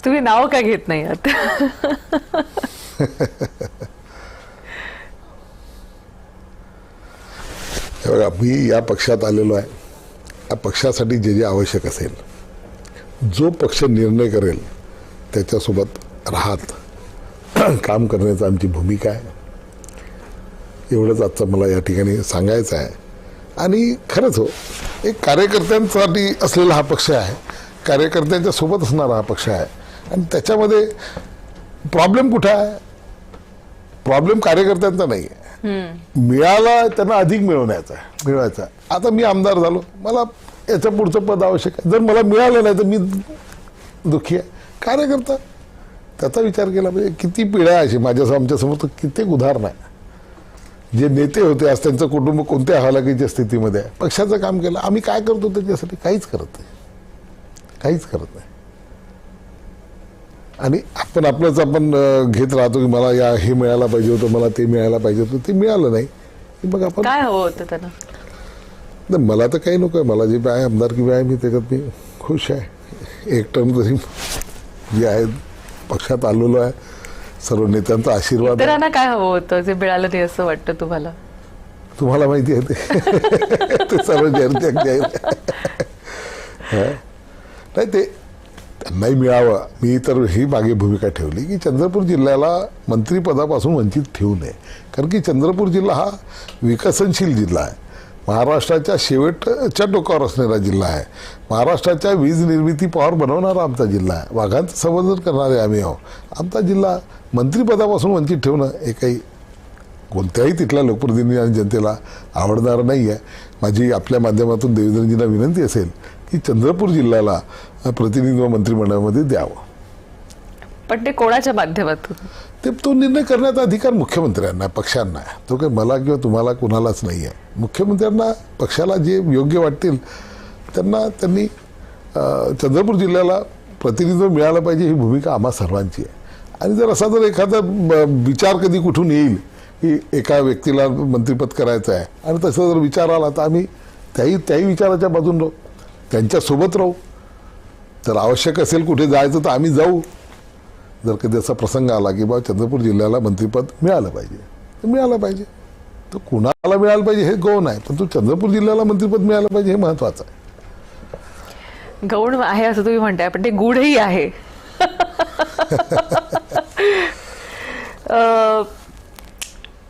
तुम्ही नाव का घेत नाही आहात? बघा, मी या पक्षात आलेलो आहे. या पक्षासाठी जे जे आवश्यक असेल, जो पक्ष निर्णय करेल त्याच्यासोबत राहत काम करण्याची आमची भूमिका आहे. एवढंच आजचं मला या ठिकाणी सांगायचं आहे. आणि खरंच हो, एक कार्यकर्त्यांसाठी असलेला हा पक्ष आहे, कार्यकर्त्यांच्या सोबत असणारा हा पक्ष आहे. आणि त्याच्यामध्ये प्रॉब्लेम कुठे आहे? प्रॉब्लेम कार्यकर्त्यांचा नाही आहे, मिळाला त्यांना अधिक मिळवायचा. आता मी आमदार झालो, मला याच्या पुढचं पद आवश्यक आहे. जर मला मिळालं नाही तर मी दुःखी आहे. कार्यकर्ता त्याचा विचार केला पाहिजे. किती पिढ्या अशी आमच्यासमोर तर कित्येक उदाहरण आहे. जे नेते होते आज त्यांचं कुटुंब कोणत्या हलाखीच्या स्थितीमध्ये आहे. पक्षाचं काम केलं. आम्ही काय करतो त्याच्यासाठी? काहीच करत नाही. आणि आपण घेत राहतो की मला हे मिळायला पाहिजे होतं, मला ते मिळायला पाहिजे होतं. ते मिळालं नाही. मग आपण काय हवं होतं त्यांना? नाही, मला तर काही नको आहे. मला जे आहे आमदारकी आहे, मी त्याच्यात मी खुश आहे. एक टर्म तरी जे आहे पक्षात आलेलो आहे. सर्व नेत्यांचा आशीर्वाद. इतरांना काय हवं होतं जे मिळालं नाही असं वाटतं तुम्हाला? तुम्हाला माहिती आहे ते सर्व जाहीर नाही, ते त्यांनाही मिळावं. मी तर ही मागे भूमिका ठेवली की चंद्रपूर जिल्ह्याला मंत्रिपदापासून वंचित ठेवू नये. कारण की चंद्रपूर जिल्हा हा विकसनशील जिल्हा आहे. महाराष्ट्राच्या शेवटच्या टोकावर असणारा जिल्हा आहे. महाराष्ट्राच्या वीज निर्मिती पॉवर बनवणारा आमचा जिल्हा आहे. वाघांचं संवर्धन करणारे आम्ही आहोत. आमचा जिल्हा मंत्रिपदापासून वंचित ठेवणं हे काही कोणत्याही तिथल्या लोकप्रतिनिधी आणि जनतेला आवडणारं नाही आहे. माझी आपल्या माध्यमातून देवेंद्रजींना विनंती असेल की चंद्रपूर जिल्ह्याला प्रतिनिधित्व मंत्रिमंडळामध्ये द्यावं. पण ते कोणाच्या माध्यमातून? तो निर्णय करण्याचा अधिकार मुख्यमंत्र्यांना, पक्षांना आहे. तो काही मला किंवा तुम्हाला कुणालाच नाही आहे. मुख्यमंत्र्यांना पक्षाला जे योग्य वाटतील त्यांनी चंद्रपूर जिल्ह्याला प्रतिनिधित्व मिळालं पाहिजे ही भूमिका आम्हा सर्वांची आहे. आणि जर एखादा विचार कधी कुठून येईल की एका व्यक्तीला मंत्रिपद करायचं आहे आणि तसा जर विचार आला तर आम्ही त्याही विचाराच्या बाजून राहू, त्यांच्यासोबत राहू. जर आवश्यक असेल कुठे जायचं तर आम्ही जाऊ. जर कधी असा प्रसंग आला की बाबा चंद्रपूर जिल्ह्याला मंत्रिपद मिळालं पाहिजे तर मिळालं पाहिजे. तर कुणाला मिळालं पाहिजे हे गौण आहे, पण तो चंद्रपूर जिल्ह्याला मंत्रिपद मिळालं पाहिजे हे महत्वाचं आहे. गौण आहे असं तुम्ही म्हणताय, पण ते गूढही आहे.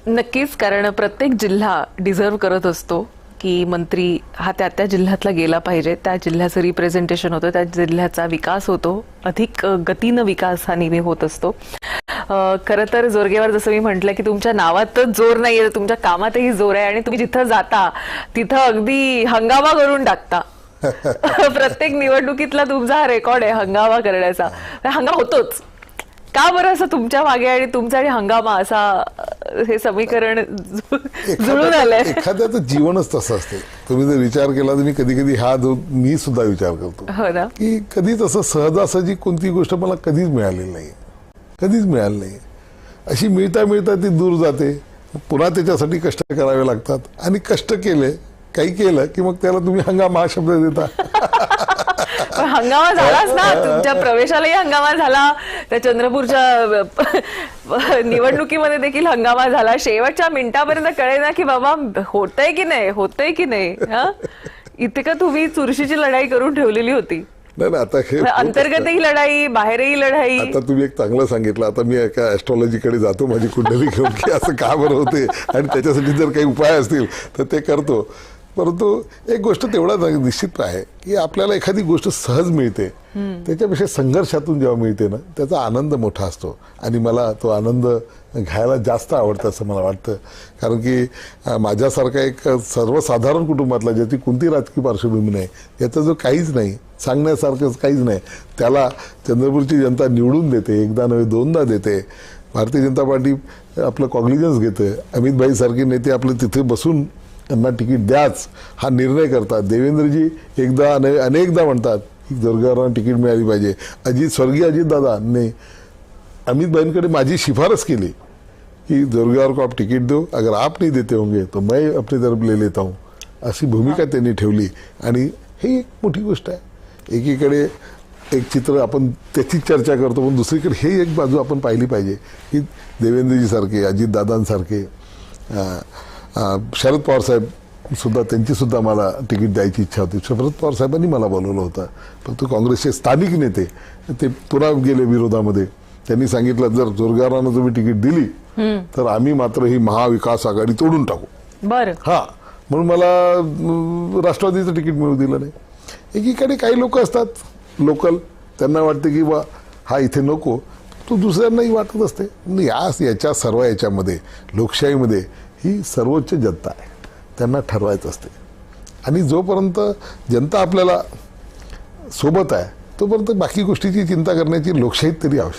नक्कीच, कारण प्रत्येक जिल्हा डिझर्व करत असतो की मंत्री हा त्या जिल्ह्यातला गेला पाहिजे. त्या जिल्ह्याचं रिप्रेझेंटेशन होतं, त्या जिल्ह्याचा विकास होतो, अधिक गतीनं विकास हा नेहमी होत असतो. खरं तर जोरगेवर जसं मी म्हटलं की तुमच्या नावातच जोर नाहीये, तुमच्या कामातही जोर आहे. आणि तुम्ही जिथं जाता तिथं अगदी हंगामा करून टाकता. प्रत्येक निवडणुकीतला तुमचा हा रेकॉर्ड आहे हंगामा करण्याचा. हंगामा होतोच. का बरं असं तुमच्या मागे आणि तुमचा आणि हंगामा असा हे समीकरण जुळून आलंय? एखाद्याचं जीवनच तसं असते. तुम्ही जर विचार केला तर मी कधी मी सुद्धा विचार करतो की कधीच असं सहजासहजी कोणती गोष्ट मला कधीच मिळालेली नाही. अशी मिळता ती दूर जाते. पुन्हा त्याच्यासाठी कष्ट करावे लागतात. आणि कष्ट काही केलं की मग त्याला तुम्ही हंगामा हा शब्द देता. हंगामा झालाच ना, तुमच्या प्रवेशालाही हंगामा झाला, त्या चंद्रपूरच्या निवडणुकीमध्ये देखील हंगामा झाला. शेवटच्या मिनिटापर्यंत कळे ना की बाबा होतंय की नाही. इतकं तुम्ही चुरशीची लढाई करून ठेवलेली होती. नाही, आता हे अंतर्गतही लढाई, बाहेरही लढाई. आता तुम्ही एक चांगलं सांगितलं. आता मी एका ऍस्ट्रॉलॉजीकडे जातो माझी कुंडली घेऊन की असं का बरं होते आणि त्याच्यासाठी जर काही उपाय असतील तर ते करतो. परंतु एक गोष्ट तेवढा निश्चित आहे की आपल्याला एखादी गोष्ट सहज मिळते त्याच्यापेक्षा संघर्षातून जेव्हा मिळते ना त्याचा आनंद मोठा असतो. आणि मला तो आनंद घ्यायला जास्त आवडतं असं मला वाटतं. कारण की माझ्यासारखा एक सर्वसाधारण कुटुंबातला ज्याची कोणती राजकीय पार्श्वभूमी नाही, याचं जो काहीच नाही, सांगण्यासारखंच काहीच नाही, त्याला चंद्रपूरची जनता निवडून देते. एकदा नव्हे दोनदा देते. भारतीय जनता पार्टी आपलं कॉग्निजन्स घेते. अमित भाई सारखे नेते आपले तिथे बसून त्यांना तिकीट द्याच हा निर्णय करतात. देवेंद्रजी अनेकदा म्हणतात की जोरगेवारांना तिकीट मिळाली पाहिजे. स्वर्गीय अजितदादांनी अमित भाईंकडे माझी शिफारस केली कि जोरगेवार को आप टिकट दो, अगर आप नहीं देते होंगे तो मैं अपनी तरफ ले लेता हूँ, अशी भूमिका त्यांनी ठेवली. आणि ही एक मोठी गोष्ट आहे. एकीकडे एक चित्र आपण त्याची चर्चा करतो, पण दुसरीकडे हे एक बाजू आपण पाहिली पाहिजे की देवेंद्रजी सारखे, अजितदादांसारखे, शरद पवार साहेब सुद्धा, त्यांची सुद्धा मला तिकीट द्यायची इच्छा होती. शरद पवार साहेबांनी मला बोलवलं होतं, फक्त काँग्रेसचे स्थानिक नेते ते पुन्हा गेले विरोधामध्ये. त्यांनी सांगितलं जर जोरगारानं तुम्ही तिकीट दिली तर आम्ही मात्र ही महाविकास आघाडी तोडून टाकू. बरं. हा, म्हणून मला राष्ट्रवादीचं तिकीट मिळू दिलं नाही. एकीकडे काही लोक असतात लोकल, त्यांना वाटते की बा हा इथे नको, तो दुसऱ्यांनाही वाटत असते. याच्या सर्व याच्यामध्ये लोकशाहीमध्ये ही सर्वोच्च जनता आहे, त्यांना ठरवायचं असते. आणि जोपर्यंत जनता आपल्याला सोबत आहे तोपर्यंत बाकी गोष्टीची चिंता करण्याची लोकशाहीत तरी आवश्यक